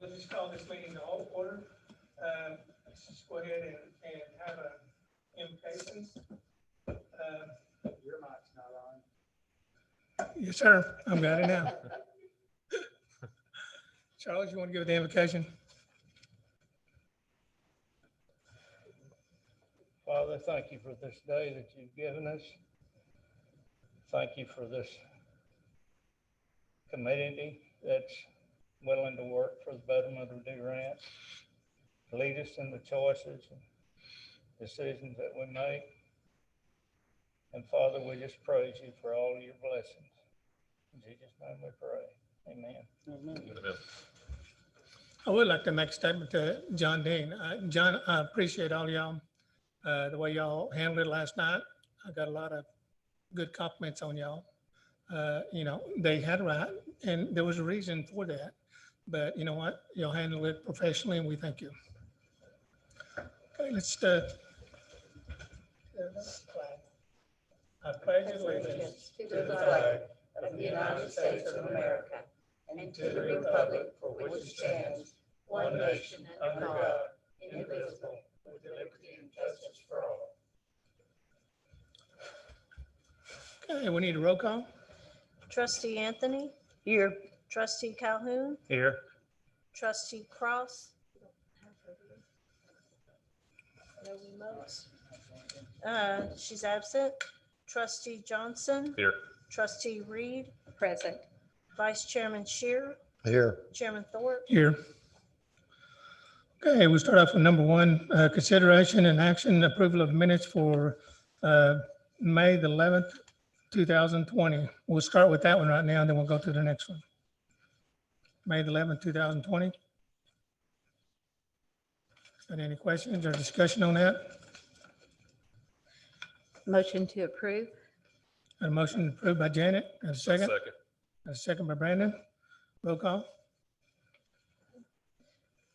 Let's just call this meeting to order. Let's just go ahead and have a invocations. Your mic's not on. Yes, sir. I've got it now. Charles, you want to give the invocation? Father, thank you for this day that you've given us. Thank you for this community that's willing to work for the betterment of Durant. Lead us in the choices and decisions that we make. And Father, we just praise you for all of your blessings. In Jesus' name we pray. Amen. Amen. I would like to make a statement to John Dean. John, I appreciate all y'all, the way y'all handled it last night. I got a lot of good compliments on y'all. You know, they had it right, and there was a reason for that. But you know what? Y'all handled it professionally, and we thank you. Okay, let's I pledge allegiance to the flag of the United States of America and to the republic for which it stands, one nation under God, indivisible, with liberty and justice for all. Okay, we need a roll call. Trustee Anthony? Here. Trustee Calhoun? Here. Trustee Cross? No remotes. She's absent. Trustee Johnson? Here. Trustee Reed? Present. Vice Chairman Shear? Here. Chairman Thorpe? Here. Okay, we'll start off with number one, consideration and action approval of minutes for May the 11th, 2020. We'll start with that one right now, and then we'll go to the next one. May the 11th, 2020. Got any questions or discussion on that? Motion to approve. Got a motion approved by Janet. Got a second? Second. Got a second by Brandon. Roll call.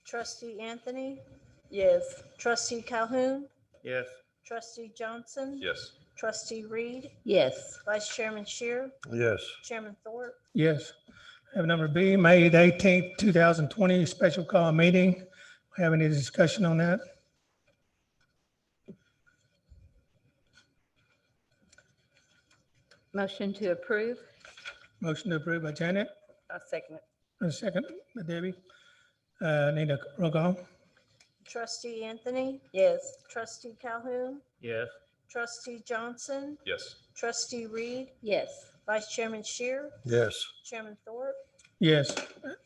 Trustee Anthony? Yes. Trustee Calhoun? Yes. Trustee Johnson? Yes. Trustee Reed? Yes. Vice Chairman Shear? Yes. Chairman Thorpe? Yes. Have number B, May the 18th, 2020, special call meeting. Have any discussion on that? Motion to approve. Motion to approve by Janet. I'll second it. And a second by Debbie. Need a roll call? Trustee Anthony? Yes. Trustee Calhoun? Yes. Trustee Johnson? Yes. Trustee Reed? Yes. Vice Chairman Shear? Yes. Chairman Thorpe? Yes,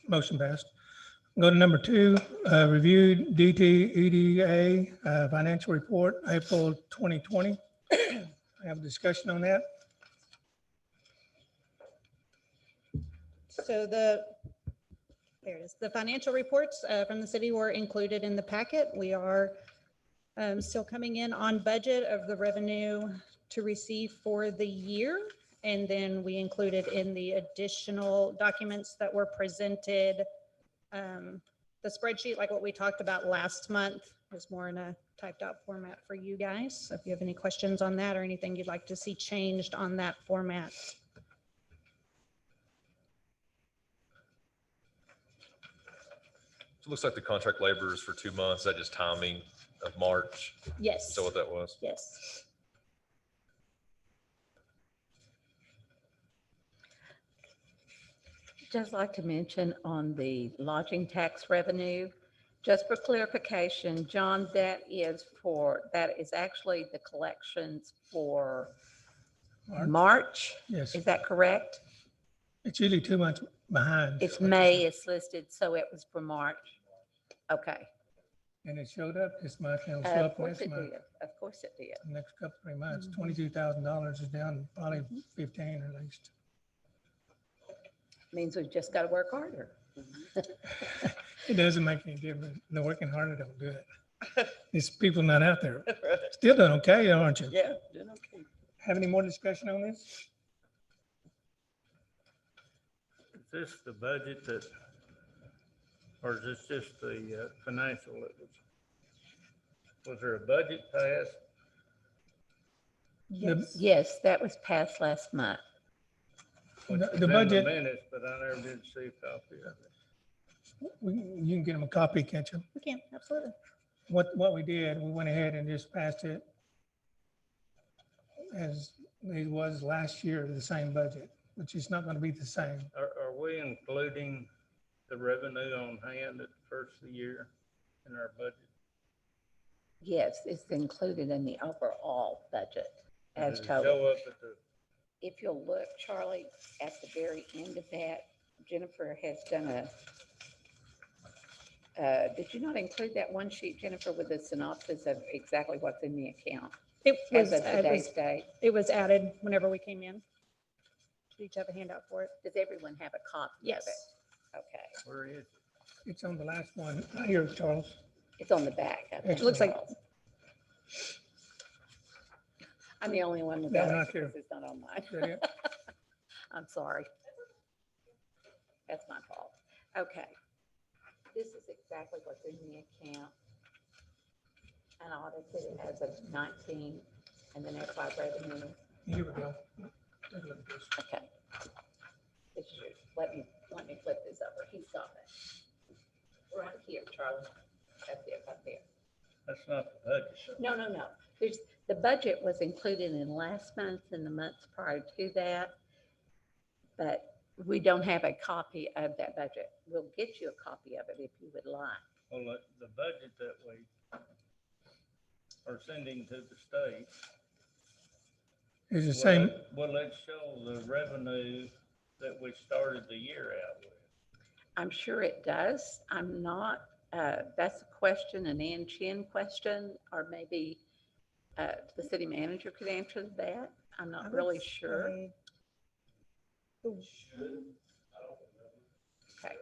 motion passed. Go to number two, review DTEDTA financial report, April 2020. Have a discussion on that. So there it is. The financial reports from the city were included in the packet. We are still coming in on budget of the revenue to receive for the year. And then we included in the additional documents that were presented, the spreadsheet, like what we talked about last month, is more in a typed out format for you guys. So if you have any questions on that or anything you'd like to see changed on that format. It looks like the contract labor is for 2 months. Is that just timing of March? Yes. Is that what that was? Yes. Just like to mention on the lodging tax revenue, just for clarification, John, that is actually the collections for March. Yes, Is that correct? it's usually 2 months behind. It's May, it's listed, so it was for March. Okay. And it showed up this month and it'll show Of up course next it month, did. Of course it did. next couple, 3 months. Mhm. $22,000 is down probably 15 at least. Means we've just got to work harder. It doesn't make any difference. The working harder don't do it. These people not out there. Still doing okay, aren't you? Yeah, doing okay. Have any more discussion on this? Is this the budget that, or is this just the financial? Was there a budget passed? Yes. Yes, that was passed last month. Which The was in budget- Minutes, but I never did see a copy of it. You can get them a copy, can't you? We can, absolutely. What we did, we went ahead and just passed it as it was last year, the same budget, which is not going to be the same. Are we including the revenue on hand at the first of the year in our budget? Yes, it's included in the overall budget as Does it total. show up at the, If you'll look, Charlie, at the very end of that, Jennifer has done did you not include that one sheet, Jennifer, with the synopsis of exactly what's in the account It as was, of today's date? it was added whenever we came in. We each have a handout for it. Does everyone have a copy of Yes. it? Okay, where is it? It's on the last one. Here, Charles. it's on the back. I think. It looks like- I'm the only one with No, that. not here. It's not on mine. Is that it? I'm sorry. That's my fault. Okay. This is exactly what's in the account. And audited as of 19, and then FY revenue. Here we go. Take a look at this. Okay. This is yours. Let me flip this over. He's got it. Right here, Charlie. That's it, right there. That's not the budget. No. The budget was included in last month and the months prior to that. But we don't have a copy of that budget. We'll get you a copy of it if you would like. Well, the budget that we are sending to the state. It's the will same. Will it show the revenue that we started the year out with? I'm sure it does. I'm not, that's a question, an Ann Chin question, or maybe the city manager could answer that. I'm I not would really sure. say- Okay.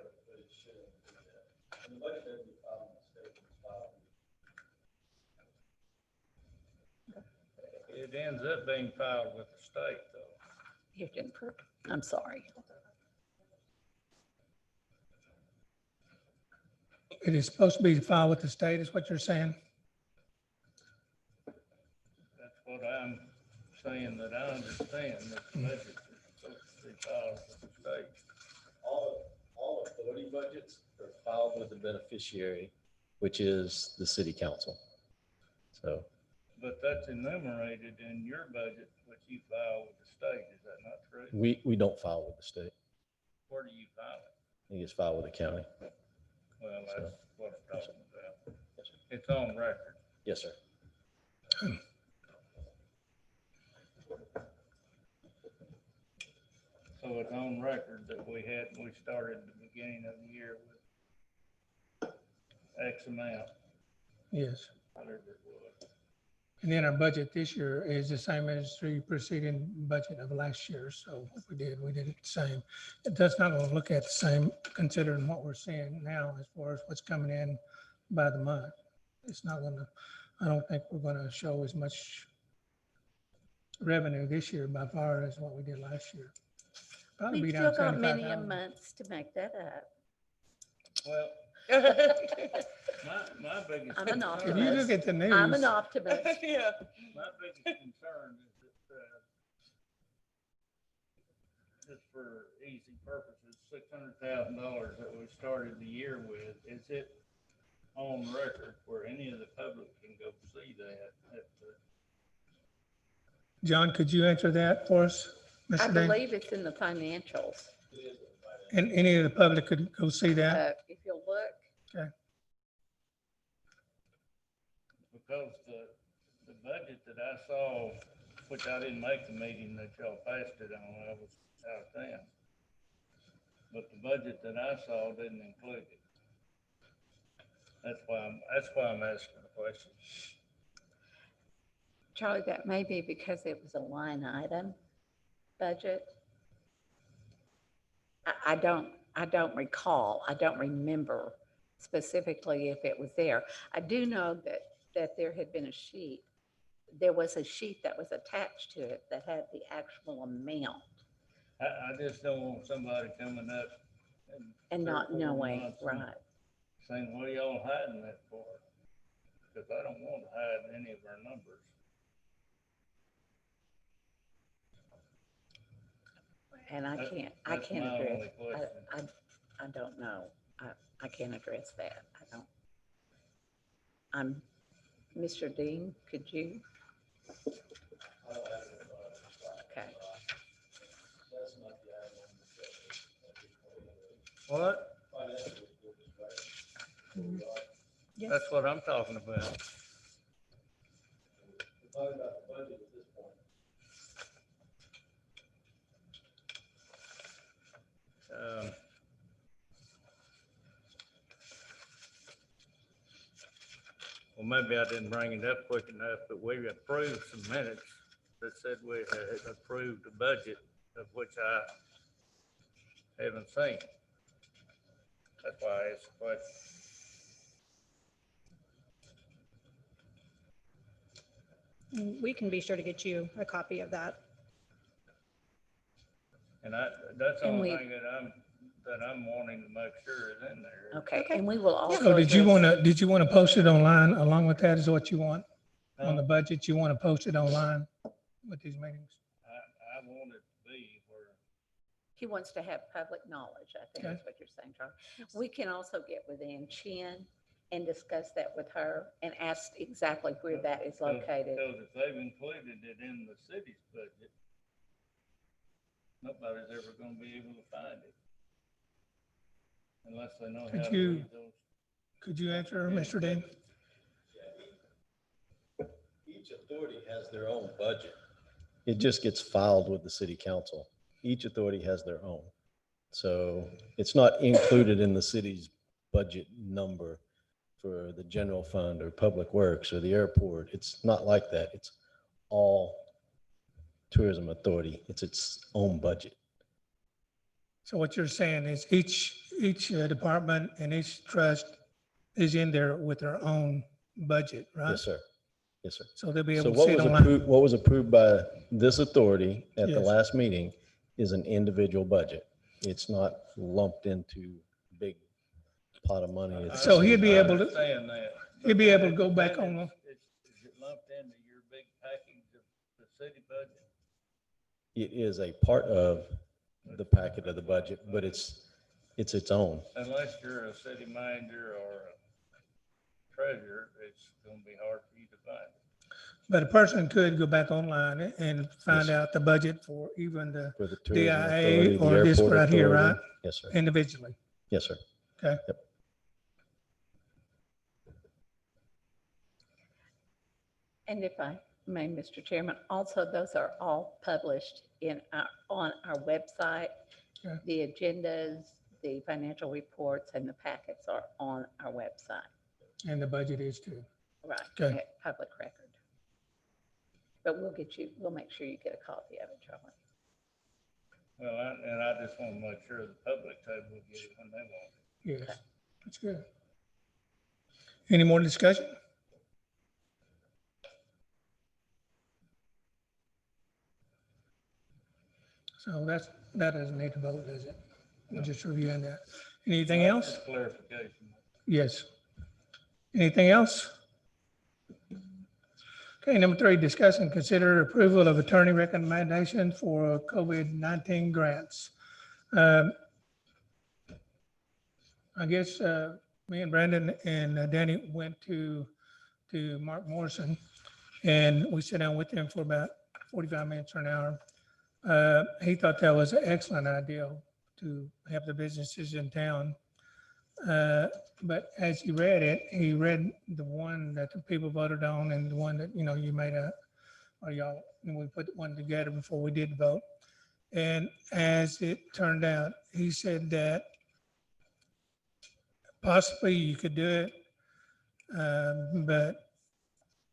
It ends up being filed with the state though. Here, Jennifer. I'm sorry. It is supposed to be filed with the state, is what you're saying? That's what I'm saying, that I understand that the budget is supposed to be filed with the state. All authority budgets are filed with the beneficiary, which is the city council. So But that's enumerated in your budget, which you file with the state, is that not true? we don't file with the state. Where do you file it? It gets filed with the county. Well, that's what I'm talking about. Yes, sir. It's on record. Yes, sir. So it's on record that we started the beginning of the year with X amount, Yes. whatever it was. And then our budget this year is the same as the preceding budget of last year. So we did it the same. That's not going to look at the same considering what we're seeing now as far as what's coming in by the month. It's not going to, I don't think we're going to show as much revenue this year by far as what we did last year. Probably We've be down still got many a 75,000. months to make that up. Well, my biggest I'm an concern. If you look at the news. I'm an optimist. Yeah. My biggest concern is that, just for easy purposes, $600,000 that we started the year with, is it on record where any of the public can go see that? John, could you answer that for us? I Mr. Dane? believe it's in the financials. And any of the public could go see that? If you'll look, Because the budget that I saw, which I didn't make the meeting that y'all passed it on, I was out of town. But the budget that I saw didn't include it. That's why I'm asking the question. Charlie, that may be because it was a line item budget. I don't recall, I don't remember specifically if it was there. I do know that there had been a sheet. There was a sheet that was attached to it that had the actual amount I just don't want somebody coming up and not 3 or 4 knowing, months and right? saying, what are y'all hiding that for? Because I don't want to hide any of our numbers. And I That- can't that's my address, only question. I don't know. I can't address that. Mr. Dean, could you? Okay. What? Yes. That's what I'm talking about. Um, Well, maybe I didn't bring it up quick enough, but we approved some minutes that said we had approved a budget of which I haven't seen. That's why I asked the question. We can be sure to get you a copy of that. And that's the And only we- thing that I'm wanting to make sure is in there. Okay, Okay. and we will also. So did you address- did you want to post it online along with that is what you want on the Um, budget? You want to post it online with these meetings? I want it to be where, He wants to have public knowledge, I think Okay. is what you're saying, Charlie. We can also get with Ann Chin and discuss that with her and ask exactly where that is located. because if they've included it in the city's budget, nobody's ever gonna be able to find it. Unless they know how Could to you- read those. Could you answer, Mr. Dean? Each authority has their own budget. It just gets filed with the city council. Each authority has their own. So it's not included in the city's budget number for the general fund or public works or the airport. It's not like that. It's all tourism authority. It's its own budget. So what you're saying is each department and each trust is in there with their own budget, right? Yes, sir. Yes, sir. So they'll be So able to see it online. what was approved by this authority at the Yes. last meeting is an individual budget. It's not lumped into a big pot of money. It's- So he'd be able to- I understand that. he'd be But able to go then back it's- on Is it lumped into your big package of the city budget? It is a part of the packet of the budget, but it's its own. Unless you're a city manager or a treasurer, it's gonna be hard for you to find it. But a person could go back online and find Yes. out the budget for even the For the tourism DIA authority, the or this airport right here, authority. right? Yes, sir. individually. Yes, sir. Okay. Yep. And if I may, Mr. Chairman, also those are all published on our website. Okay. The agendas, the financial reports and the packets are on our website, And the budget is too. right? Okay. At public record. But we'll make sure you get a copy of it, Charlie. Well, I just wanna make sure the public table will get it when they want it. Yes, that's good. Any more discussion? So that doesn't need to vote, does it? We're just reviewing that. Anything else? Just clarification. Yes. Anything else? Okay, number 3, discuss and consider approval of attorney recommendation for COVID-19 grants. I guess me and Brandon and Danny went to Mark Morrison and we sat down with him for about 45 minutes or an hour. He thought that was an excellent idea to have the businesses in town. But as he read it, he read the one that the people voted on and the one that, you made or y'all, and we put one together before we did vote. And as it turned out, he said that possibly you could do it But,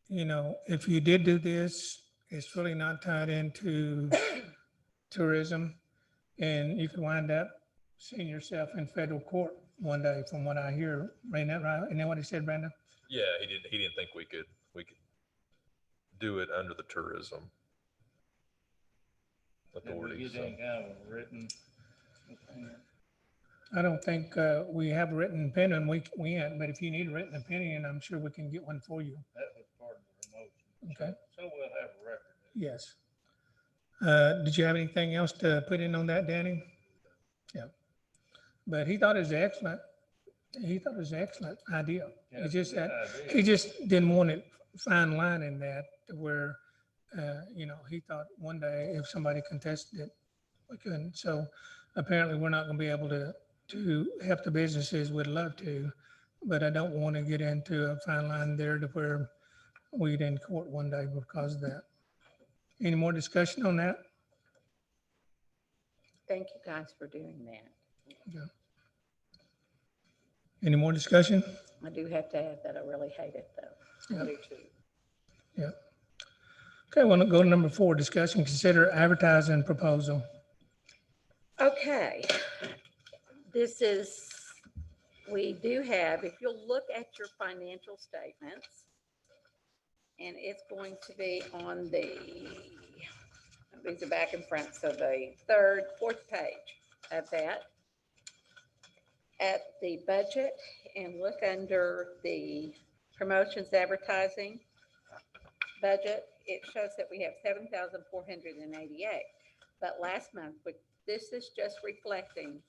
you know, if you did do this, it's really not tied into tourism. And you could wind up seeing yourself in federal court one day, from what I hear. Ain't that right? Isn't that what he said, Brenda? Yeah, he didn't think we could do it under the tourism Did we authority. get So any kind of written opinion? I don't think we have a written opinion. We ain't, but if you need a written opinion, I'm sure we can get one for you. That was part of the motion. Okay. So we'll have a record. Yes. Did you have anything else to put in on that, Danny? Yeah. But he thought it was excellent. He thought it was an excellent idea. Yeah, It's just good that idea. he just didn't want it fine line in that to where, you know, he thought one day if somebody contested it, we couldn't. So apparently we're not going to be able to help the businesses. We'd love to, but I don't want to get into a fine line there to where we get in court one day because of that. Any more discussion on that? Thank you guys for doing that. Any more discussion? I do have to add that I really hate it though. I do too. Yeah. Okay, well, go to number 4, discussion, consider advertising proposal. Okay. This is, we do have, if you'll look at your financial statements, and it's going to be on these are back and front, so the fourth page of that. At the budget, and look under the promotions advertising budget, it shows that we have 7,488. But last month, this is just reflecting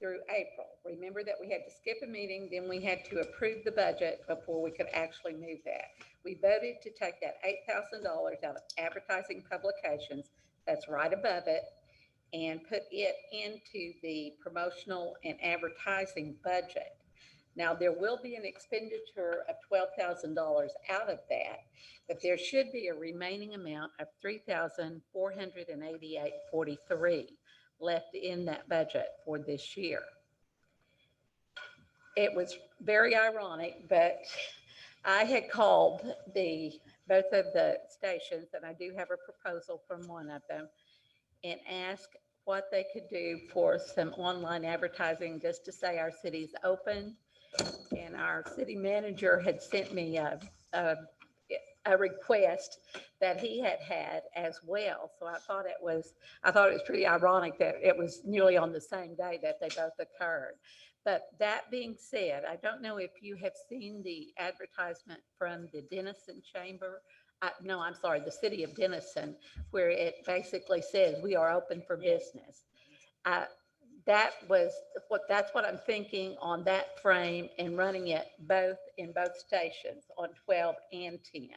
through April. Remember that we had to skip a meeting, then we had to approve the budget before we could actually move that. We voted to take that $8,000 out of advertising publications, that's right above it, and put it into the promotional and advertising budget. Now, there will be an expenditure of $12,000 out of that, but there should be a remaining amount of $3,488.43 left in that budget for this year. It was very ironic, but I had called both of the stations, and I do have a proposal from one of them, and asked what they could do for some online advertising just to say our city's open. And our city manager had sent me a request that he had as well. So I thought it was pretty ironic that it was nearly on the same day that they both occurred. But that being said, I don't know if you have seen the advertisement from the Denison Chamber. No, I'm sorry, the city of Denison, where it basically says we are open for business. That's what I'm thinking on that frame and running it in both stations on 12 and 10.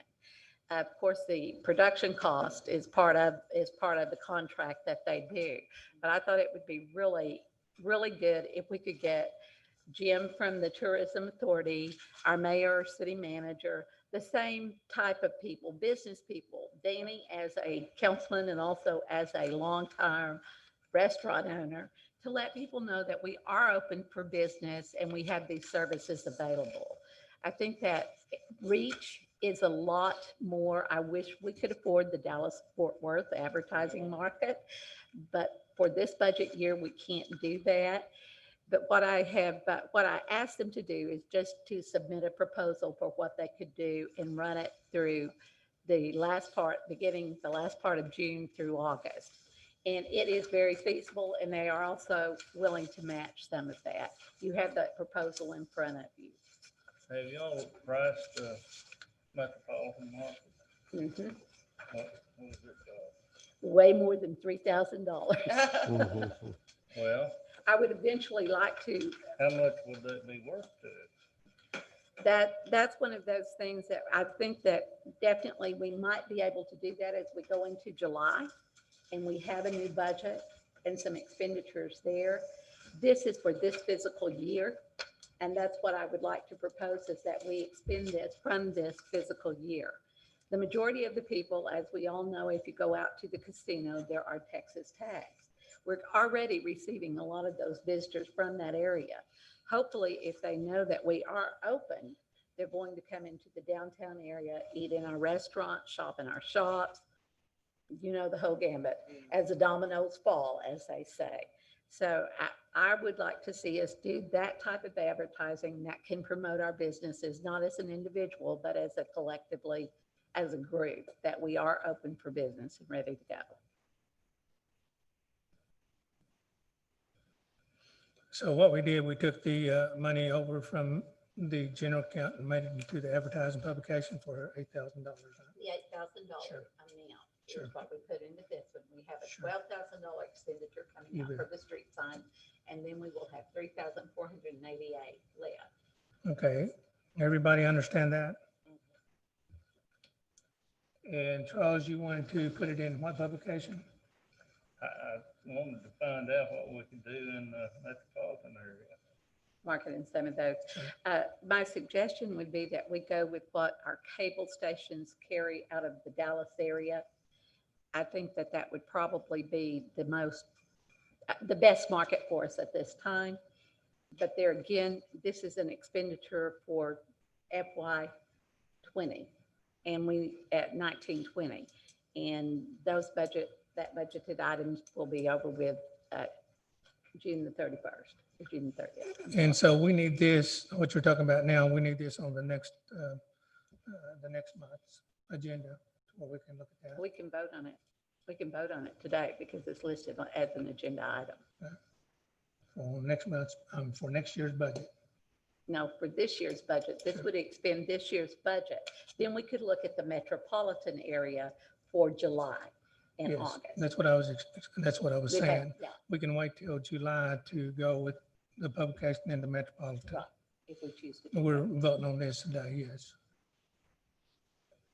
Of course, the production cost is part of the contract that they do. But I thought it would be really, really good if we could get Jim from the Tourism Authority, our mayor, city manager, the same type of people, business people, Danny as a councilman and also as a longtime restaurant owner, to let people know that we are open for business and we have these services available. I think that reach is a lot more. I wish we could afford the Dallas-Fort Worth advertising market, but for this budget year, we can't do that. But what I asked them to do is just to submit a proposal for what they could do and run it through the last part of June through August. And it is very feasible, and they are also willing to match some of that. You have that proposal in front of you. Have y'all priced the metropolitan market? Mhm. What is it? Way more than $3,000. Well, I would eventually like to. how much would that be worth to it? That's one of those things that I think that definitely we might be able to do that as we go into July and we have a new budget and some expenditures there. This is for this fiscal year. And that's what I would like to propose, is that we expend this from this fiscal year. The majority of the people, as we all know, if you go out to the casino, there are Texas tags. We're already receiving a lot of those visitors from that area. Hopefully, if they know that we are open, They're going to come into the downtown area, eat in our restaurants, shop in our shops. You know, the whole gambit, as the dominoes fall, as they say. So I would like to see us do that type of advertising that can promote our businesses, not as an individual, but as a collectively, as a group, that we are open for business and ready to go. So what we did, we took the money over from the general account and made it into the advertising publication for $8,000. The $8,000 Sure. amount Sure. is what we put into this one. We have a Sure. $12,000 expenditure coming You out bet. for the street sign, and then we will have $3,488 left. Okay, everybody understand that? And Charles, you wanted to put it in what publication? I wanted to find out what we could do in the metropolitan area. Market in some of those. My suggestion would be that we go with what our cable stations carry out of the Dallas area. I think that that would probably be the best market for us at this time. But there again, this is an expenditure for FY '20 and we at 1920. And that budgeted items will be over with June the 31st or June 30th. And so we need this, what you're talking about now, we need this on the next month's agenda where we can look at that. We can vote on it. We can vote on it today because it's listed as an agenda item. For next month's, for next year's budget. No, for this year's budget, this would expend this year's budget. Then we could look at the metropolitan area for July and Yes, August. that's what I was Okay, saying. yeah, We can wait till July to go with the publication in the metropolitan. Right. if we choose to. do We're that. voting on this today, yes.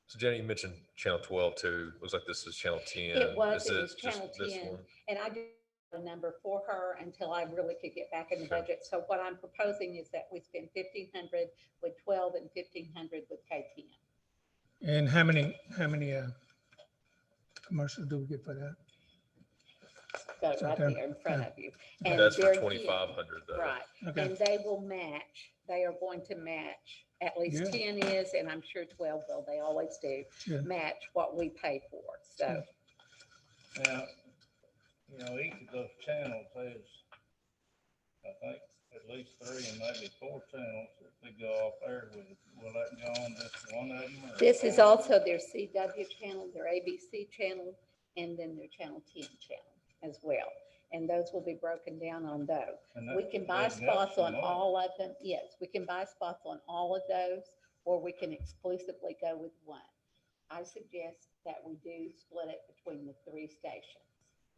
So Jenny, you mentioned channel 12 too. Looks like this is channel 10. It was Is channel just this 10. one? And I did a number for her until I really could get back in the Sure. budget. So what I'm proposing is that we spend 1,500 with 12 and 1,500 with K10. And how many commercials do we get for that? Go It's right out there. there in front of you. Yeah. And That's for there again, 2,500 though. Right. Okay, And they will match, they are going to match, at least Yeah. 10 is, and I'm sure 12 will, they always do, Sure. match what we pay for. So, Now, you know, each of those channels has, I think, at least 3 and maybe 4 channels that they go off there with. Will that go on just one of them? or- this is also their CW channel, their ABC channel, and then their Channel 10 channel as well. And those will be broken down on those. And We that- can buy they've got spots some on money. all of them. Yes, we can buy spots on all of those, or we can exclusively go with one. I suggest that we do split it between the 3 stations,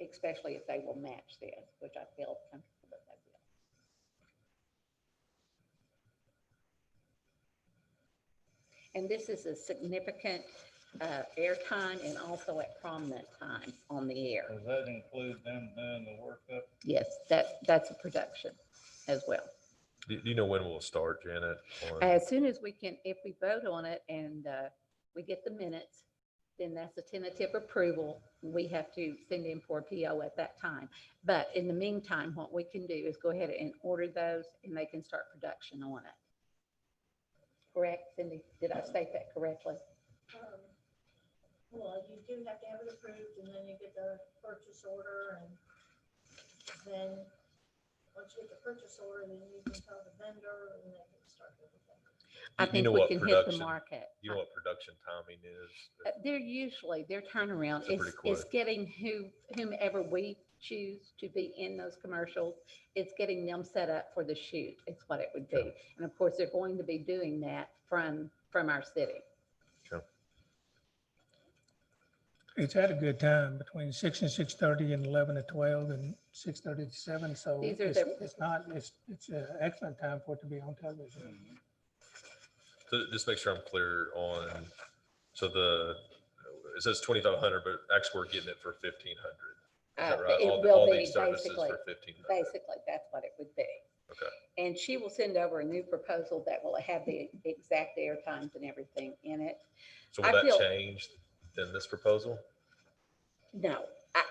especially if they will match this, which I feel comfortable that they will. And this is a significant airtime and also at prominent time on the air. Does that include them doing the workup? Yes, that's a production as well. Do you know when we'll start, Janet? on- As soon as we can, if we vote on it and we get the minutes, then that's a tentative approval. We have to send in for a PO at that time. But in the meantime, what we can do is go ahead and order those and they can start production on it. Correct, Cindy? Did I state that correctly? Well, you do have to have it approved and then you get the purchase order and then once you get the purchase order, then you can tell the vendor and they can start everything. I You think know we what can hit the production- market. You know what production timing is? Their turnaround So pretty is quick. getting whomever we choose to be in those commercials, it's getting them set up for the shoot. It's what it would be. Sure. And of course, they're going to be doing that from our city. It's had a good time between 6 and 6:30 and 11 to 12 and 6:30 to 7. So These are it's an excellent time for it to be on television. So just make sure I'm clear on, so it says 2,500, but actually we're getting it for 1,500. Is that right? It All will be these services basically, for 1,500. basically, that's what it would be. Okay. And she will send over a new proposal that will have the exact air times and everything in it. So I will that feel- change in this proposal? No,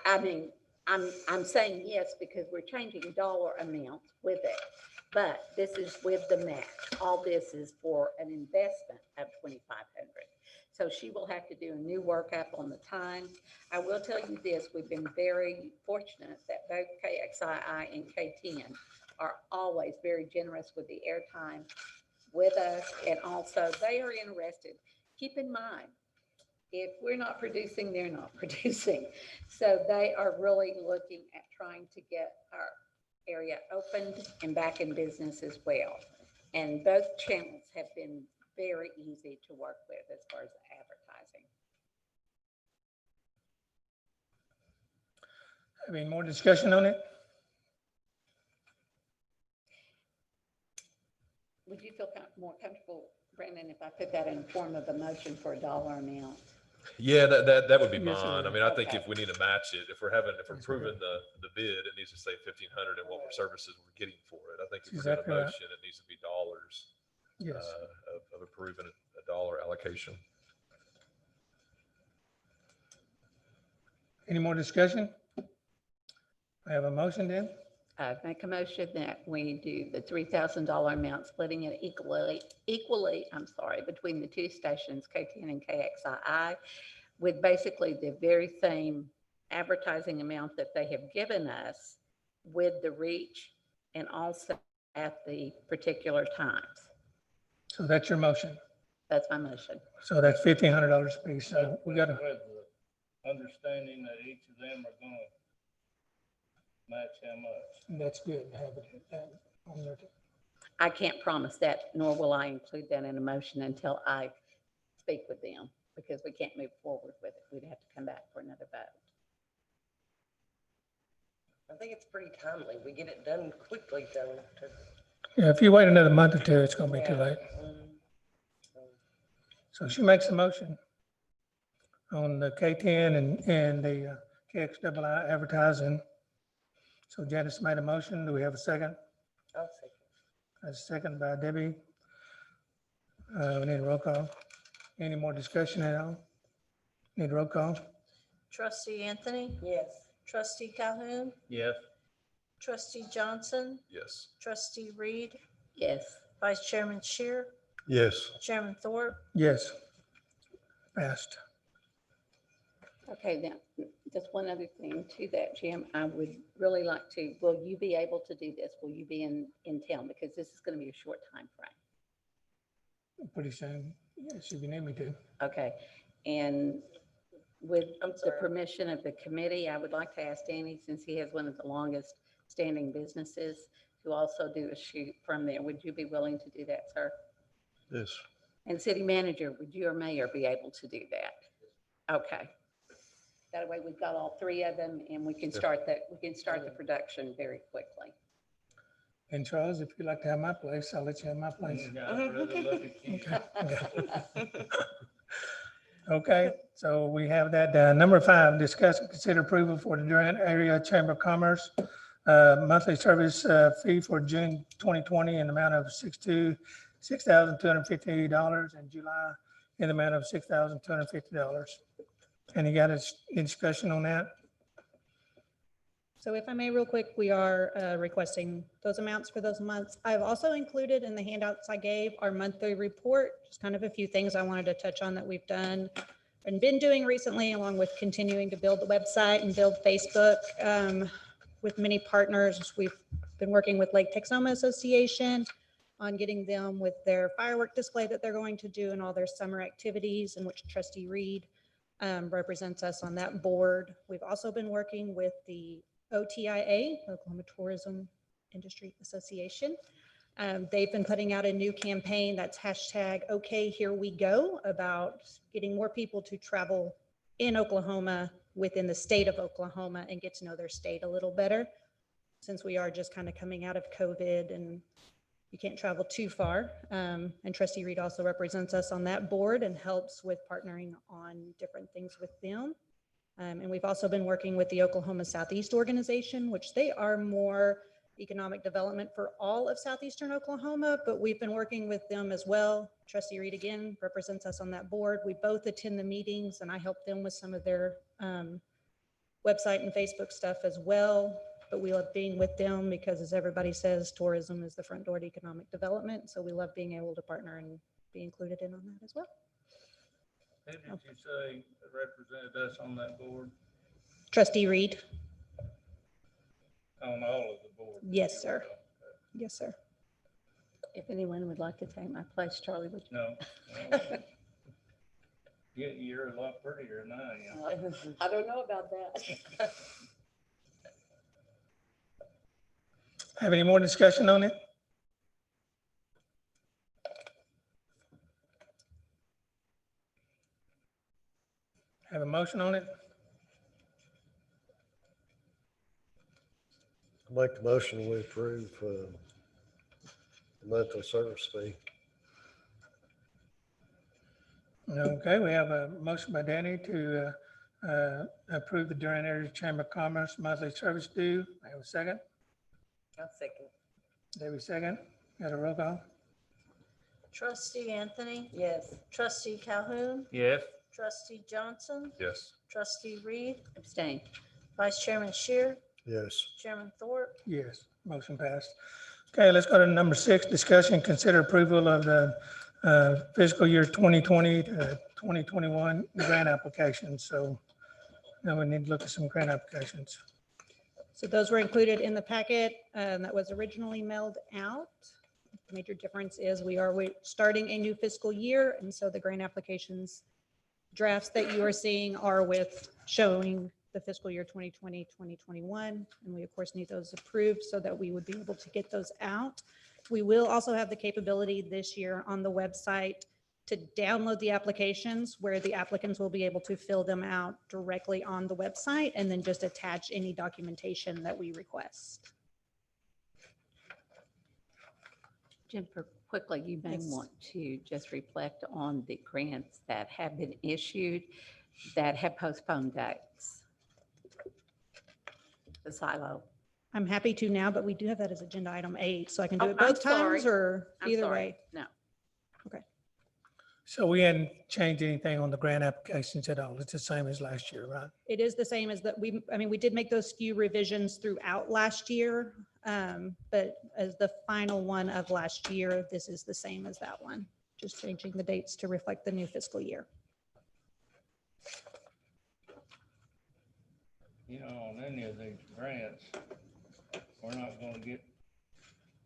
I mean, I'm saying yes because we're changing dollar amounts with it. But this is with the match. All this is for an investment of 2,500. So she will have to do a new workup on the time. I will tell you this, we've been very fortunate that both KXII and K10 are always very generous with the airtime with us. And also they are interested. Keep in mind, if we're not producing, they're not producing. So they are really looking at trying to get our area opened and back in business as well. And both channels have been very easy to work with as far as advertising. Any more discussion on it? Would you feel more comfortable, Brandon, if I put that in form of a motion for a dollar amount? Yeah, that would be Yes, it mine. I would. mean, I think Okay. if we need to match it, if we're Yes, proving the bid, it needs to say 1,500 and what services we're getting for it. I think if we're doing Exactly a right. motion, it needs to be dollars, Yes. of approving a dollar allocation. Any more discussion? I have a motion then. Make a motion that we do the $3,000 amount, splitting it equally, between the two stations, K10 and KXII, with basically the very same advertising amount that they have given us with the reach and also at the particular times. So that's your motion. That's my motion. So that's $1,500 a piece. So we got to, With the understanding that each of them are gonna match how much. that's good. Have it on there. I can't promise that, nor will I include that in a motion until I speak with them, because we can't move forward with it. We'd have to come back for another vote. I think it's pretty timely. We get it done quickly, though. Yeah, if you wait another month or two, it's going to be too Yeah. late. So she makes a motion on the K10 and the KXII advertising. So Janice made a motion. Do we have a second? I'll say. A second by Debbie. We need a roll call. Any more discussion at all? Need a roll call? Trustee Anthony, Yes. trustee Calhoun, Yes. trustee Johnson, Yes. trustee Reed, Yes. vice chairman Shear, Yes. chairman Thorpe. Yes. Passed. Okay, now, just one other thing to that, Jim, I would really like to, will you be able to do this? Will you be in town? Because this is going to be a short time frame. Pretty soon. Yes, if you need me to. Okay, and with I'm the sorry. permission of the committee, I would like to ask Danny, since he has one of the longest standing businesses, to also do a shoot from there. Would you be willing to do that, sir? Yes. And city manager, would you or mayor be able to do that? Okay. That way we've got all three of them and we can start the production very quickly. And Charles, if you'd like to have my place, I'll let you have my place. You guys really look at you. Okay. Okay, so we have that. Number 5, discuss and consider approval for the Durant Area Chamber of Commerce monthly service fee for June 2020 in the amount of $6,250 and July in the amount of $6,250. Any discussion on that? So if I may, real quick, we are requesting those amounts for those months. I've also included in the handouts I gave our monthly report, just kind of a few things I wanted to touch on that we've done and been doing recently, along with continuing to build the website and build Facebook with many partners. We've been working with Lake Texoma Association on getting them with their firework display that they're going to do and all their summer activities, in which Trustee Reed represents us on that board. We've also been working with the OTIA, Oklahoma Tourism Industry Association. They've been putting out a new campaign that's hashtag OK Here We Go, about getting more people to travel in Oklahoma, within the state of Oklahoma, and get to know their state a little better, since we are just kind of coming out of COVID and you can't travel too far. And Trustee Reed also represents us on that board and helps with partnering on different things with them. And we've also been working with the Oklahoma Southeast Organization, which they are more economic development for all of southeastern Oklahoma, but we've been working with them as well. Trustee Reed, again, represents us on that board. We both attend the meetings and I help them with some of their website and Facebook stuff as well. but we love being with them because, as everybody says, tourism is the front door to economic development. So we love being able to partner and be included in on that as well. Who did you say represented us on that board? Trustee Reed? On all of the boards? Yes, sir. Yes, sir. If anyone would like to take my place, Charlie, would you? No. You're a lot prettier than I am. I don't know about that. Have any more discussion on it? Have a motion on it? I make the motion we approve the monthly service fee. Okay, we have a motion by Danny to approve the Durant Area Chamber of Commerce monthly service due. I have a second. I'll second. Debbie, second. Got a roll call? Trustee Anthony, Yes. trustee Calhoun, Yes. trustee Johnson, Yes. trustee Reed, Abstain. vice chairman Shear, Yes. chairman Thorpe, Yes, motion passed. Okay, let's go to number 6, discussion and consider approval of the fiscal year 2020 to 2021 grant applications. So now we need to look at some grant applications. So those were included in the packet that was originally mailed out. The major difference is we're starting a new fiscal year, and so the grant applications drafts that you are seeing are with showing the fiscal year 2020, 2021. And we, of course, need those approved so that we would be able to get those out. We will also have the capability this year on the website to download the applications where the applicants will be able to fill them out directly on the website and then just attach any documentation that we request. Jennifer, quickly, you may Yes. want to just reflect on the grants that have been issued that have postponed dates. The silo. I'm happy to now, but we do have that as agenda item 8, so I can do Oh, it I'm both times sorry. or I'm either sorry. way. No. So we hadn't changed anything on the grant applications at all. It's the same as last year, right? It is the same as that we did make those few revisions throughout last year. But as the final one of last year, this is the same as that one, just changing the dates to reflect the new fiscal year. You know, on any of these grants, we're not gonna get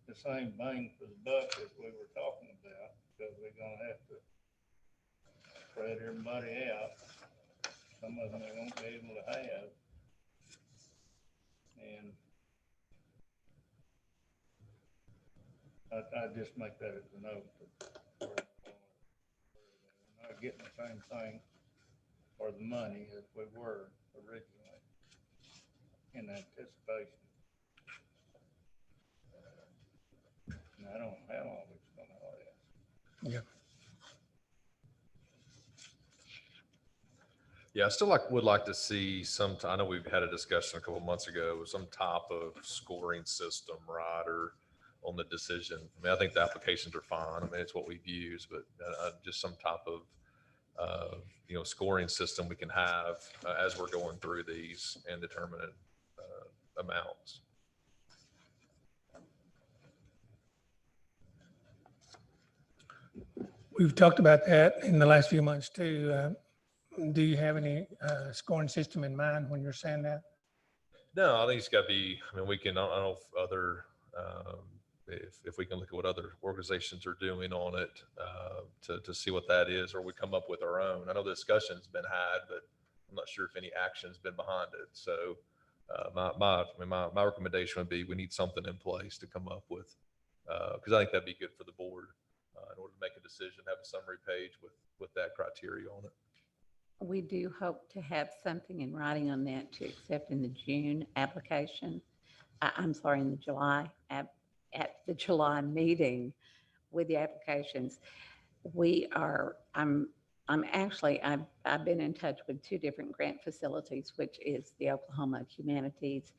the same bang for the buck as we were talking about, because we're gonna have to spread everybody out. Some of them they won't be able to have. And I just make that as a note. That we're not getting the same thing for the money as we were originally in anticipation. And I don't know how long it's gonna last. Yeah. Yeah, I still would like to see some, I know we've had a discussion a couple of months ago, some type of scoring system, right? Or on the decision. I mean, I think the applications are fine. I mean, it's what we've used, but just some type of, scoring system we can have as we're going through these and determining amounts. We've talked about that in the last few months too. Do you have any scoring system in mind when you're saying that? No, I think it's got to be, I mean, we can, I don't know if other, if we can look at what other organizations are doing on it to see what that is, or we come up with our own. I know the discussion's been had, but I'm not sure if any action's been behind it. So my recommendation would be we need something in place to come up with, because I think that'd be good for the board in order to make a decision, have a summary page with that criteria on it. We do hope to have something in writing on that to accept in the June application. I'm sorry, in the July, at the July meeting with the applications. I've been in touch with 2 different grant facilities, which is the Oklahoma Humanities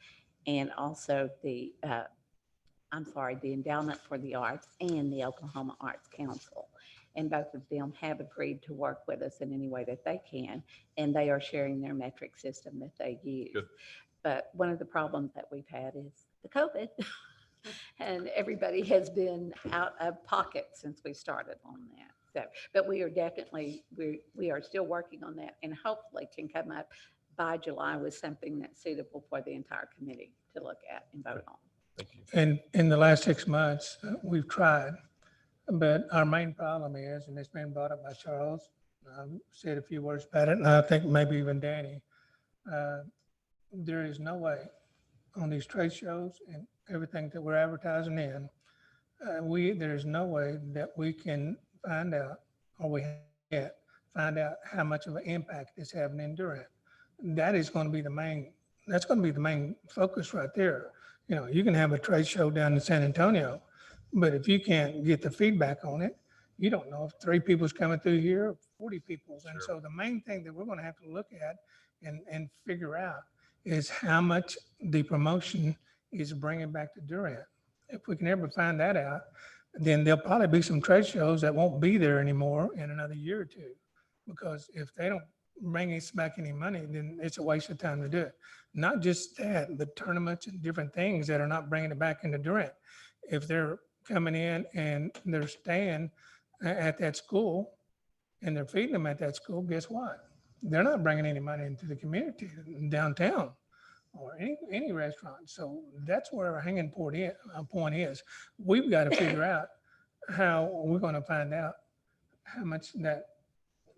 and also the Endowment for the Arts and the Oklahoma Arts Council. And both of them have agreed to work with us in any way that they can. And they are sharing their metric system that they use. Good. But one of the problems that we've had is the COVID. And everybody has been out of pocket since we started on that. So, but we are definitely, we are still working on that and hopefully can come up by July with something that's suitable for the entire committee to look at and vote on. Thank you. And in the last 6 months, we've tried, but our main problem is, and it's been brought up by Charles, said a few words about it, and I think maybe even Danny, there is no way on these trade shows and everything that we're advertising in, there's no way that we can find out, or we yet find out how much of an impact it's having in Durant. That is going to be the main, that's going to be the main focus right there. You know, you can have a trade show down in San Antonio, but if you can't get the feedback on it, you don't know if 3 people's coming through here or 40 people's. And so the main thing that we're going to have to look at and figure out is how much the promotion is bringing back to Durant. If we can ever find that out, then there'll probably be some trade shows that won't be there anymore in another year or 2. Because if they don't bring us back any money, then it's a waste of time to do it. Not just that, but tournaments and different things that are not bringing it back into Durant. If they're coming in and they're staying at that school and they're feeding them at that school, guess what? They're not bringing any money into the community downtown or any restaurant. So that's where our hanging point is. We've got to figure out how we're going to find out how much that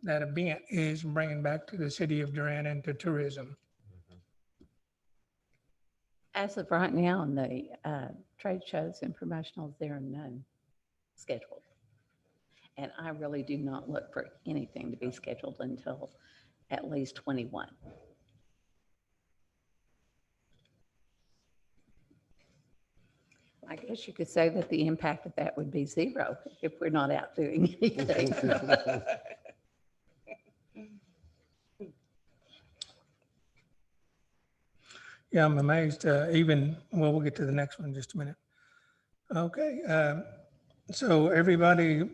event is bringing back to the city of Durant and to tourism. As of right now, in the trade shows and promotionals, there are none scheduled. And I really do not look for anything to be scheduled until at least 21. I guess you could say that the impact of that would be 0 if we're not out doing anything. Yeah, I'm amazed, we'll get to the next one in just a minute. Okay, so everybody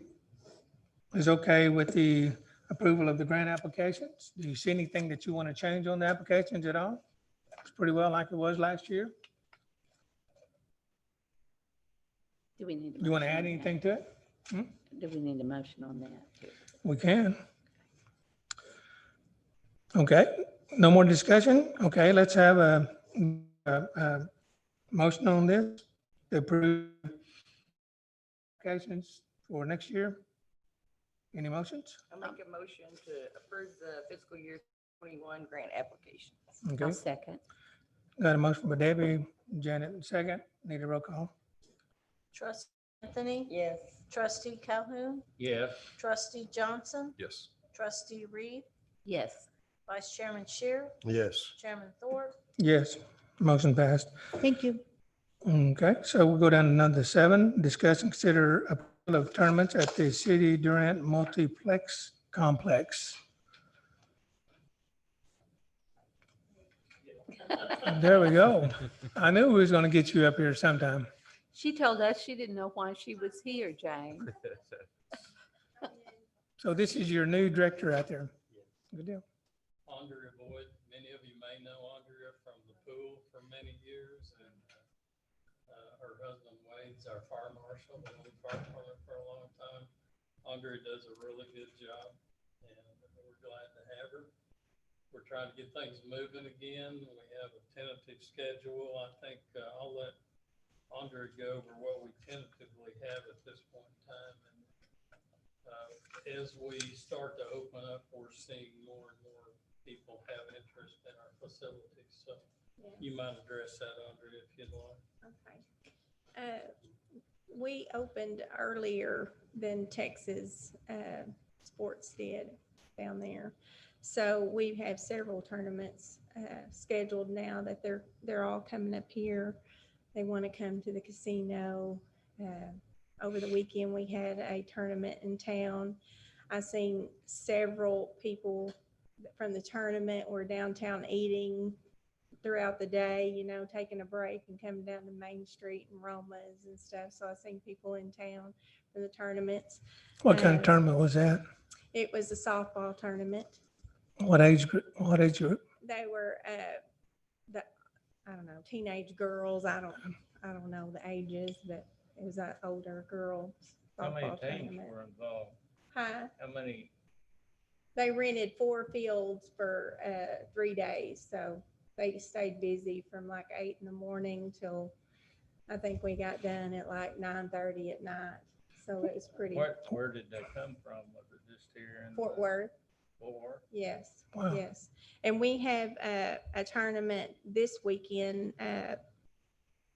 is okay with the approval of the grant applications? Do you see anything that you want to change on the applications at all? It's pretty well like it was last year. Do we need? You want to add anything to it? Do we need a motion on that too? We can. Okay, no more discussion? Okay, let's have a motion on this to approve applications for next year. Any motions? I'll make a motion to approve the fiscal year 21 grant applications. Okay, I'll second. got a motion by Debbie, Janet, second. Need a roll call? Trustee Anthony, Yes. trustee Calhoun, Yes. trustee Johnson, Yes. trustee Reed, Yes. vice chairman Shear, Yes. chairman Thorpe, Yes, motion passed. Thank you. Okay, so we'll go down to number 7, discuss and consider approval of tournaments at the City Durant Multiplex Complex. There we go. I knew we was gonna get you up here sometime. She told us she didn't know why she was here, Jane. So this is your new director out there. Good deal. Andrea Boyd, many of you may know Andrea from the pool for many years, and her husband Wade's our fire marshal, and we fire department for a long time. Andrea does a really good job, and we're glad to have her. We're trying to get things moving again. We have a tentative schedule. I think I'll let Andrea go over what we tentatively have at this point in time. And as we start to open up, we're seeing more and more people have interest in our facilities. So you might address that, Andrea, if you'd like. Okay. We opened earlier than Texas sports did down there. So we have several tournaments scheduled now that they're all coming up here. They want to come to the casino. Over the weekend, we had a tournament in town. I've seen several people from the tournament were downtown eating throughout the day, you know, taking a break and coming down to Main Street and Roma's and stuff. So I've seen people in town for the tournaments. What kind of tournament was that? It was a softball tournament. What age group? They were I don't know, teenage girls. I don't know the ages, but it was an older girl How many softball teams tournament. were involved? Huh? How many? They rented 4 fields for 3 days, so they stayed busy from like 8 in the morning till I think we got done at like 9:30 at night. So it was pretty. Where did they come from? Was it just here in Fort Worth. Fort Worth? Yes, Wow. yes. And we have a tournament this weekend,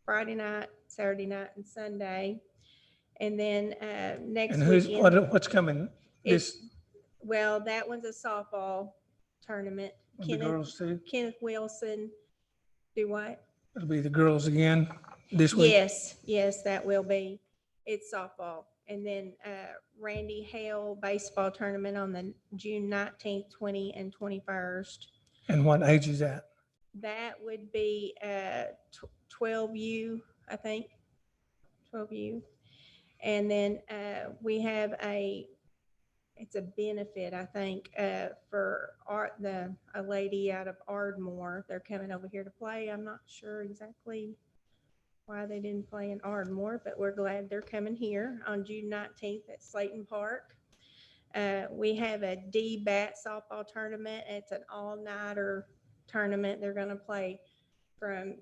Friday night, Saturday night, and Sunday. And then next And who's, weekend, what's coming? it's, This, well, that one's a softball tournament. the girls too? Kenneth Wilson, do what? It'll be the girls again this week? Yes, that will be. It's softball. And then Randy Hale baseball tournament on the June 19th, 20, and 21st. And what age is that? That would be 12U, I think, 12U. And then we have it's a benefit, I think, for a lady out of Ardmore. They're coming over here to play. I'm not sure exactly why they didn't play in Ardmore, but we're glad they're coming here on June 19th at Slayton Park. We have a D-BAT softball tournament. It's an all-nighter tournament. They're going to play from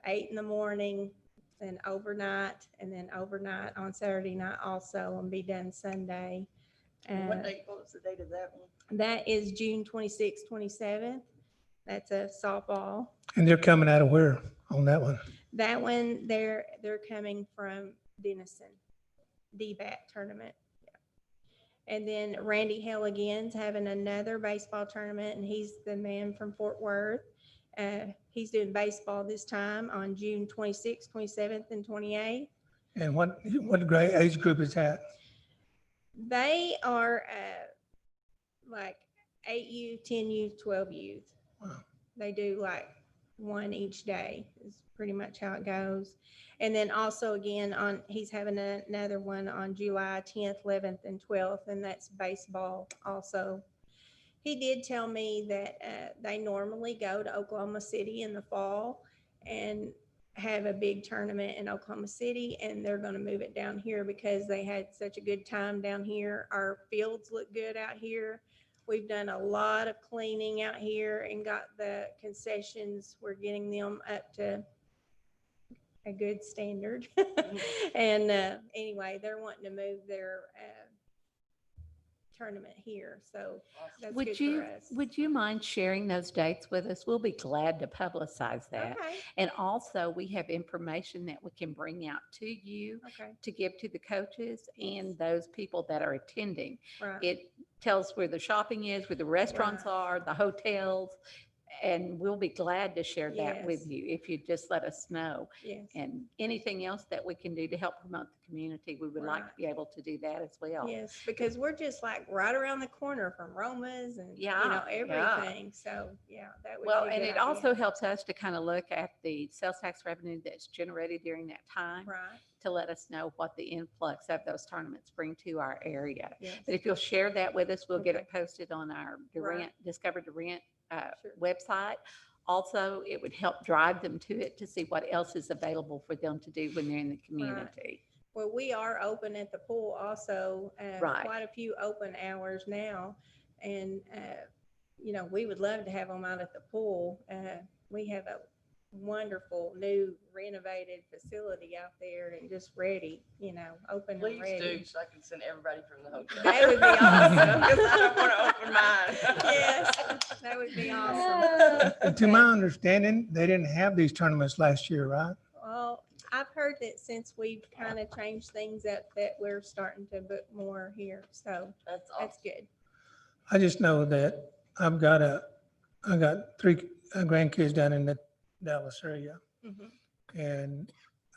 8 in the morning and overnight on Saturday night also, and be done Sunday. What was the date of that one? That is June 26th, 27th. That's a softball. And they're coming out of where on that one? That one, they're coming from Denison, D-BAT tournament. Yeah. And then Randy Helligan's having another baseball tournament, and he's the man from Fort Worth. He's doing baseball this time on June 26th, 27th, and 28th. And what grade age group is that? They are like 8U, 10U, 12U. Wow. They do like one each day is pretty much how it goes. And then also again he's having another one on July 10th, 11th, and 12th, and that's baseball also. He did tell me that they normally go to Oklahoma City in the fall and have a big tournament in Oklahoma City, and they're going to move it down here because they had such a good time down here. Our fields look good out here. We've done a lot of cleaning out here and got the concessions. We're getting them up to a good standard. And anyway, they're wanting to move their tournament here. So that's good for us. Would you mind sharing those dates with us? We'll be glad to publicize that. Okay, And also, we have information that we can bring out to you okay, to give to the coaches and those people that are attending. right. It tells where the shopping is, where the restaurants Right. are, the hotels, and we'll be glad to share that with Yes. you if you just let us know. Yes. And anything else that we can do to help promote the community, we would like to Right. be able to do that as well. Yes, because we're just like right around the corner from Roma's and, Yeah, yeah. everything. So, yeah, that would be Well, a and good it idea. also helps us to kind of look at the sales tax revenue that's generated during that time Right, to let us know what the influx of those tournaments bring to our area. yes. But if you'll share that with us, we'll get Okay. it posted on our Right. Discover Durant Sure. website. Also, it would help drive them to it to see what else is available for them to do when they're in the community. Well, we are open at the pool also, Right. quite a few open hours now. And, we would love to have them out at the pool. We have a wonderful new renovated facility out there and just ready, open and Please ready. do, so I can send everybody from the hotel. That would be awesome. Because I don't want to open mine. Yes, that would be awesome. To my understanding, they didn't have these tournaments last year, right? Well, I've heard that since we've kind of changed things up, that we're starting to book more here. So That's awesome. that's good. I just know that I got 3 grandkids down in the Dallas area, Mhm. and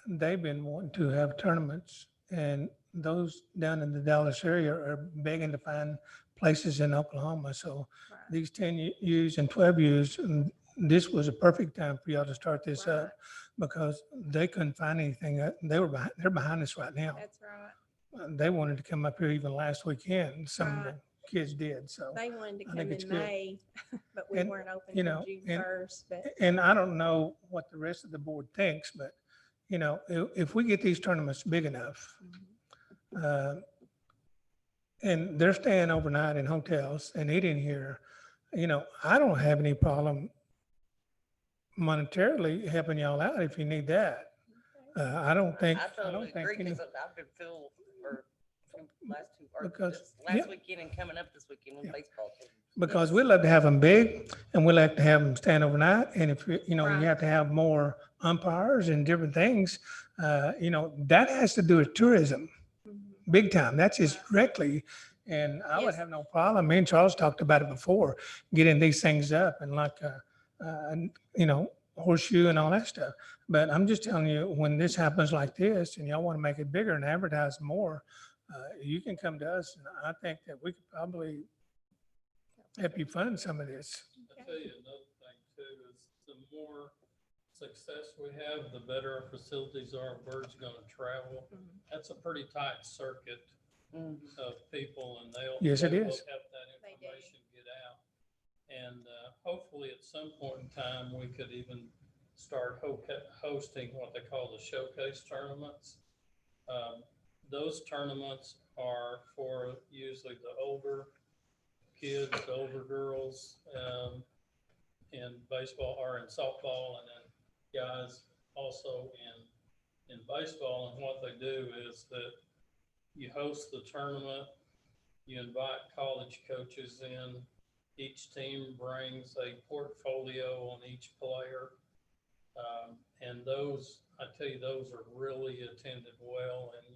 they've been wanting to have tournaments, and those down in the Dallas area are begging to find places in Oklahoma. So Right. these 10Us and 12Us, and this was a perfect time for y'all to start this Right. up because they couldn't find anything. They're behind us right now. That's right. They wanted to come up here even last weekend, some of Right. them. kids did, so. They wanted to I come think it's in good. May, but we And, weren't open you until know, June and- 1st, but And I don't know what the rest of the board thinks, but, you know, if we get these tournaments big enough, and they're staying overnight in hotels and eating here, you know, I don't have any problem monetarily helping y'all out if you need that. I don't think, I I totally don't think, agree, any- because I've been full for last two, or Because- this last yeah. weekend and coming up this weekend with Yeah. baseball team. because we love to have them big and we like to have them stand overnight. And if, you know, you Right. have to have more umpires and different things, you know, that has to do with tourism. Big time. That's just directly. And I would Yes. have no problem. Me and Charles talked about it before, getting these things up and like, you know, horseshoe and all that stuff. But I'm just telling you, when this happens like this and y'all want to make it bigger and advertise more, you can come to us. And I think that we could probably help you fund some of this. I tell you another thing too, is the more success we have, the better our facilities are, word's gonna travel. That's a pretty tight circuit of people, and Yes, it they will is. have that They do. information get out. And hopefully at some point in time, we could even start hosting what they call the showcase tournaments. Those tournaments are for usually the older kids, the older girls, in baseball or in softball, and then guys also in baseball. And what they do is that you host the tournament, you invite college coaches in, each team brings a portfolio on each player. And those, I tell you, those are really attended well, and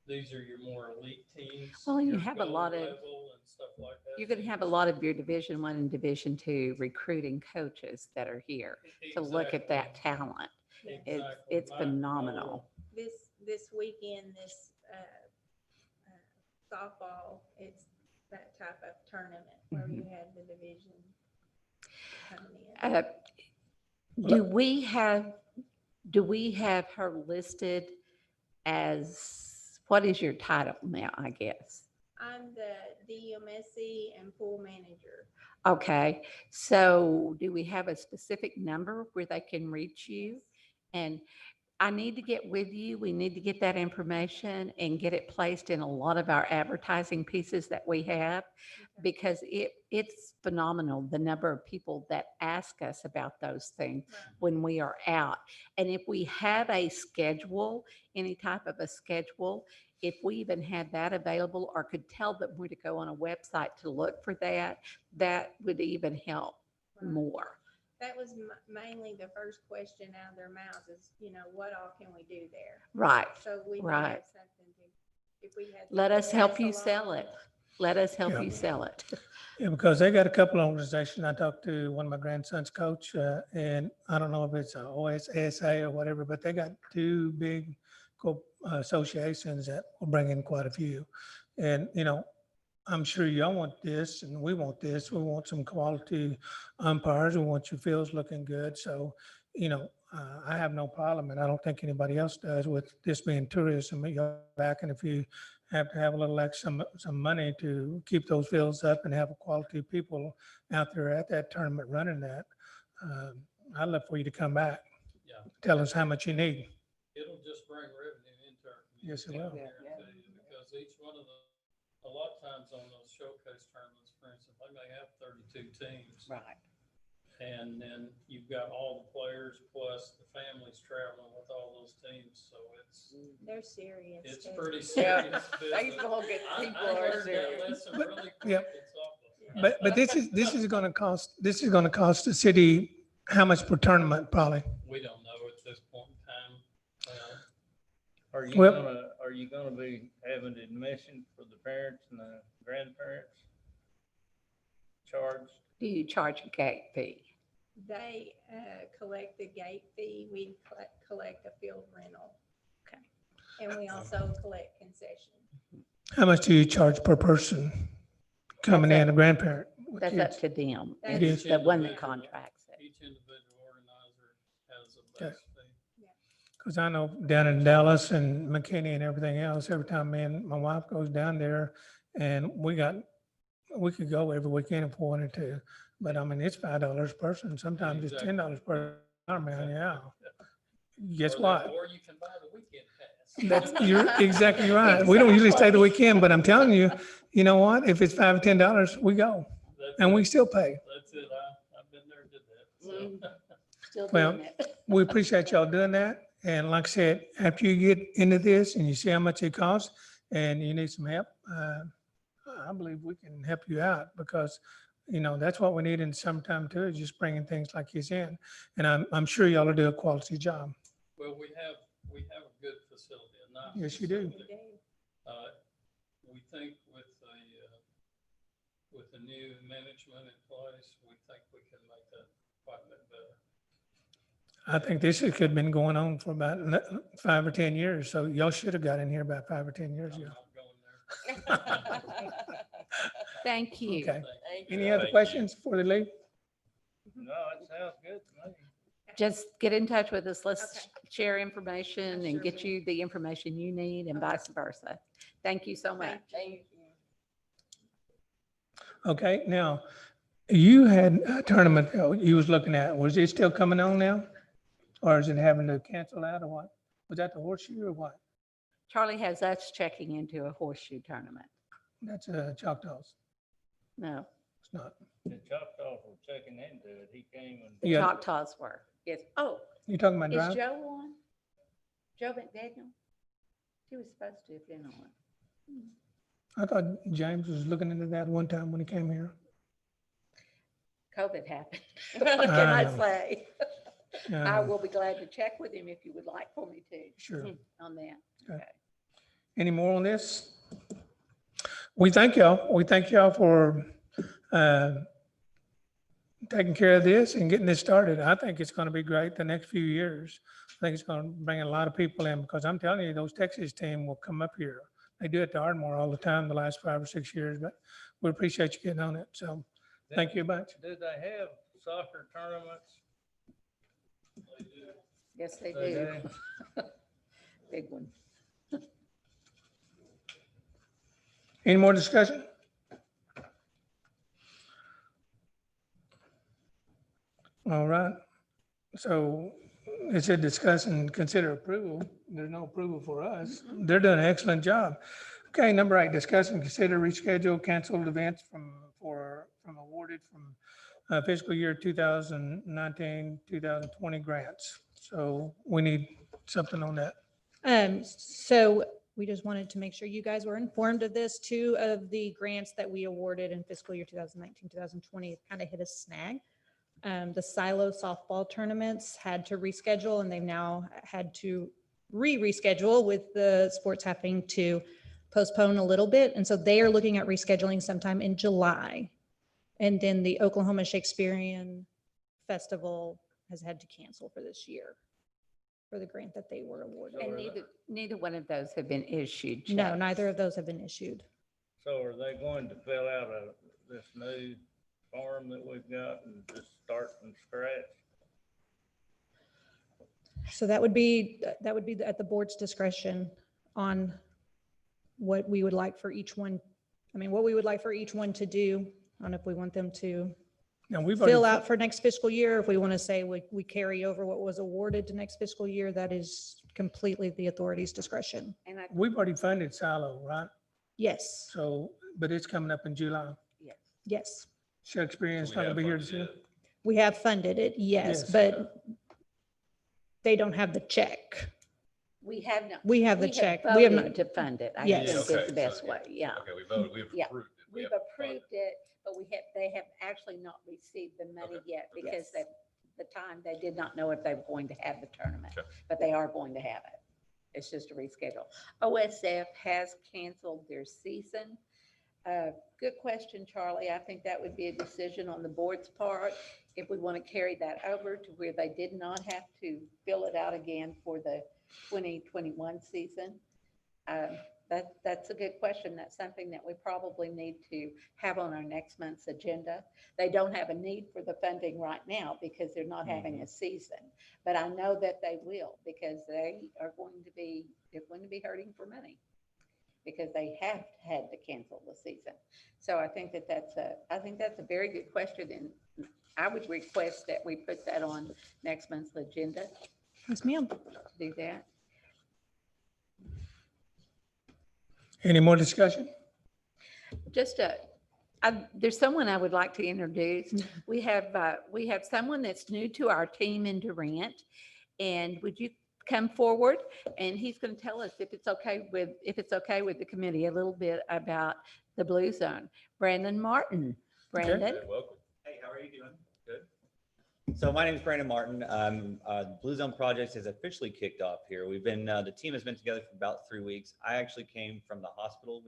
these are your more elite teams. Well, you your have a gold lot of- level and stuff like that. You're going to have a lot of your Division I and Division II recruiting coaches that are here to look at that talent. Exactly. It's phenomenal. This weekend, this softball, it's that type of tournament where you have the division coming in. Do we have her listed as, what is your title now, I guess? I'm the DMSC and pool manager. Okay, so do we have a specific number where they can reach you? And I need to get with you. We need to get that information and get it placed in a lot of our advertising pieces that we have, because it's phenomenal, the number of people that ask us about those things when we are out. And if we have a schedule, any type of a schedule, if we even had that available or could tell them where to go on a website to look for that, that would even help more. That was mainly the first question out of their mouths is, you know, what all can we do there? Right. So we Right. have something to, if we had. Let us something help pass you sell along. it. Let us help Yeah. you sell it. Yeah, because they got a couple of organizations. I talked to one of my grandson's coach, and I don't know if it's a OSSA or whatever, but they got two big associations that will bring in quite a few. And, you know, I'm sure y'all want this and we want this. We want some quality umpires. We want your fields looking good. So, you know, I have no problem, and I don't think anybody else does with this being tourism. You're back, and if you have to have a little extra, some money to keep those fields up and have a quality people out there at that tournament running that, I'd love for you to come back. Yeah. Tell us how much you need. It'll just bring revenue into our community. Yes, it will. I guarantee you, because each one of a lot of times on those showcase tournaments, for instance, they may have 32 teams. Right. And then you've got all the players plus the families traveling with all those teams. So They're serious. it's too. pretty Yeah. serious They business. all get I people are learned that serious. lesson But- really yeah. quick in softball. But this is going to cost the city how much per tournament probably? We don't know at this point in time. Are Well- you gonna be having admission for the parents and the grandparents? Charged? Do you charge a gate fee? They collect the gate fee. We collect a field rental. Okay. And we also collect concession. How much do you charge per person coming That's in, a grandparent? with That's kids? up to them. It is. It's the one that Individual. contracts it. Each individual organizer has a Okay. base fee. Because I know down in Dallas and McKinney and everything else, every time me and my wife goes down there and we got we could go every weekend if we wanted to, but I mean, it's $5 a person. Sometimes it's $10 per man, yeah. Guess what? Or you can buy the weekend pass. That's, you're exactly right. We don't usually stay the weekend, but I'm telling you, you know what? If it's $5 or $10, we go and we still pay. That's it. I've been there, did that. So. Still Well, doing it. we appreciate y'all doing that. And like I said, after you get into this and you see how much it costs and you need some help, I believe we can help you out because, you know, that's what we need in summertime too, is just bringing things like this in. And I'm sure y'all will do a quality job. Well, we have a good facility, a nice Yes, you do. facility. We think with the new management in place, we think we can make that quite a bit better. I think this could have been going on for about 5 or 10 years. So y'all should have got in here about 5 or 10 years I'm ago. not going there. Thank you. Okay. Thank you. Any other Thank you. questions before they leave? No, it sounds good to me. Just get in touch with us. Let's Okay. share information and get you the information you need and vice versa. Thank you so much. Thank you. Okay, now, you had a tournament you was looking at. Was it still coming on now? Or is it having to cancel out or what? Was that the horseshoe or what? Charlie has us checking into a horseshoe tournament. That's Choctaws. No, It's not. The Choctaws were checking into it. He came and. the Yeah. Choctaws were. Yes. Oh, You talking about is drive? Joe on? Joe McDaniel? He was supposed to have been on. I thought James was looking into that one time when he came here. COVID happened. What can I know. say? I Uh, will be glad to check with him if you would like for me to. Sure. On that. Okay. Any more on this? We thank y'all. We thank y'all for taking care of this and getting this started. I think it's going to be great the next few years. I think it's going to bring a lot of people in because I'm telling you, those Texas team will come up here. They do it to Ardmore all the time the last 5 or 6 years, but we appreciate you getting on it. So thank you a bunch. Do they have soccer tournaments? Yes, they They do. do? Big one. Any more discussion? All right. So it said discuss and consider approval. There's no approval for us. They're doing an excellent job. Okay, number 8, discuss and consider reschedule canceled events from awarded from fiscal year 2019, 2020 grants. So we need something on that. So we just wanted to make sure you guys were informed of this. 2 of the grants that we awarded in fiscal year 2019, 2020 kind of hit a snag. The silo softball tournaments had to reschedule and they've now had to reschedule with the sports having to postpone a little bit. And so they are looking at rescheduling sometime in July. And then the Oklahoma Shakespearean Festival has had to cancel for this year for the grant that they were awarded. And neither one of those have been issued. No, Chuck. neither of those have been issued. So are they going to fill out this new form that we've got and just start from scratch? So that would be at the board's discretion on what we would like for each one. I mean, what we would like for each one to do, on if we want them to Now we've fill already, out for next fiscal year. If we want to say we carry over what was awarded to next fiscal year, that is completely the authority's discretion. And I, we've already funded Silo, right? Yes, So, but it's coming up in July. yes. yes. Shakespearean's We not gonna have be here funds to see yet. it. We have funded it, yes, Yes. but they don't have the check. We have not. We have the we check. We have voted not. To fund it. I Yes. think Okay, is the best so- way. Yeah. Okay, we voted, we've Yeah. approved it. We We've haven't funded approved it, but they have actually not received the money Okay. yet because Yes. at the time they did not know if they were going to have the tournament, Okay. but they are going to have it. It's just a reschedule. OSF has canceled their season. Good question, Charlie. I think that would be a decision on the board's part if we want to carry that over to where they did not have to fill it out again for the 2021 season. That's a good question. That's something that we probably need to have on our next month's agenda. They don't have a need for the funding right now because they're not having a season. But I know that they will because they're going to be hurting for money. because they have had to cancel the season. So I think that that's a very good question, and I would request that we put that on next month's agenda, Yes, ma'am. to do that. Any more discussion? Just there's someone I would like to introduce. We have someone that's new to our team in Durant. And would you come forward? And he's going to tell us if it's okay with the committee, a little bit about the Blue Zone. Brandon Martin. Brandon? Hey, welcome. Hey, how are you doing? Good. So my name is Brandon Martin. Blue Zone Projects has officially kicked off here. The team has been together for about 3 weeks. I actually came from the hospital.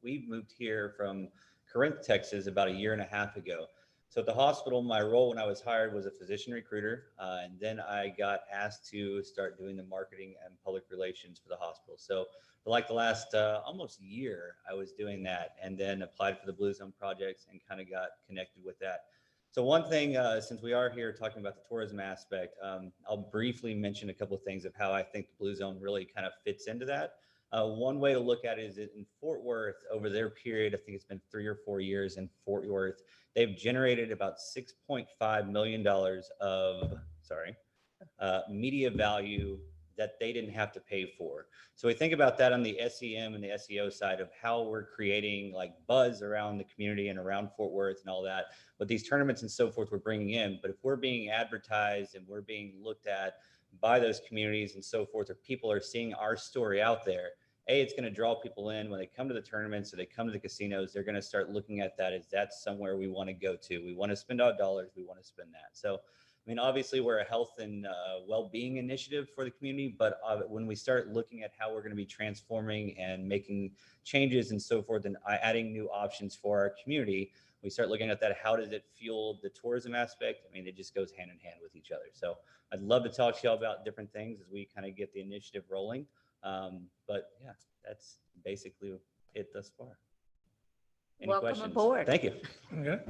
We moved here from Corinth, Texas about 1.5 years ago. So at the hospital, my role when I was hired was a physician recruiter. And then I got asked to start doing the marketing and public relations for the hospital. So for like the last almost year, I was doing that, and then applied for the Blue Zone projects and kind of got connected with that. So one thing, since we are here talking about the tourism aspect, I'll briefly mention a couple of things of how I think the Blue Zone really kind of fits into that. One way to look at it is that in Fort Worth, over their period, I think it's been 3 or 4 years in Fort Worth, they've generated about $6.5 million of, media value that they didn't have to pay for. So we think about that on the SEM and the SEO side of how we're creating like buzz around the community and around Fort Worth and all that. But these tournaments and so forth we're bringing in, but if we're being advertised and we're being looked at by those communities and so forth, or people are seeing our story out there, it's going to draw people in when they come to the tournaments or they come to the casinos. They're going to start looking at that as that's somewhere we want to go to. We want to spend our dollars. We want to spend that. So, I mean, obviously we're a health and well-being initiative for the community, but when we start looking at how we're going to be transforming and making changes and so forth and adding new options for our community, we start looking at that. How does it fuel the tourism aspect? I mean, it just goes hand in hand with each other. So I'd love to talk to y'all about different things as we kind of get the initiative rolling. But yeah, that's basically it thus far. Any Welcome questions? aboard. Thank you. Okay.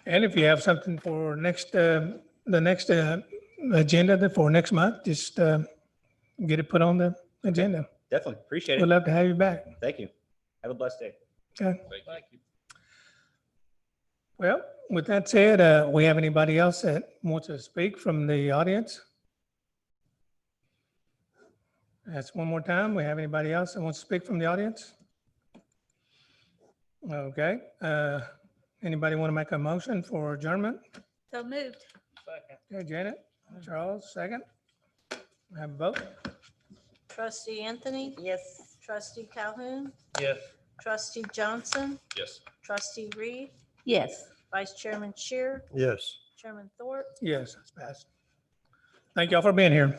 And if you have something for the next agenda for next month, just get it put on the agenda. Definitely appreciate We'd it. love to have you back. Thank you. Have a blessed day. Okay. Thank you. Well, with that said, we have anybody else that wants to speak from the audience? That's one more time. We have anybody else that wants to speak from the audience? Okay. Anybody want to make a motion for adjournment? So moved. Second. Okay, Janet, Charles, second. Have a vote. Trustee Anthony, Yes. trustee Calhoun, Yes. trustee Johnson, Yes. trustee Reed, Yes. vice chairman Shear, Yes. chairman Thorpe. Yes, it's passed. Thank y'all for being here.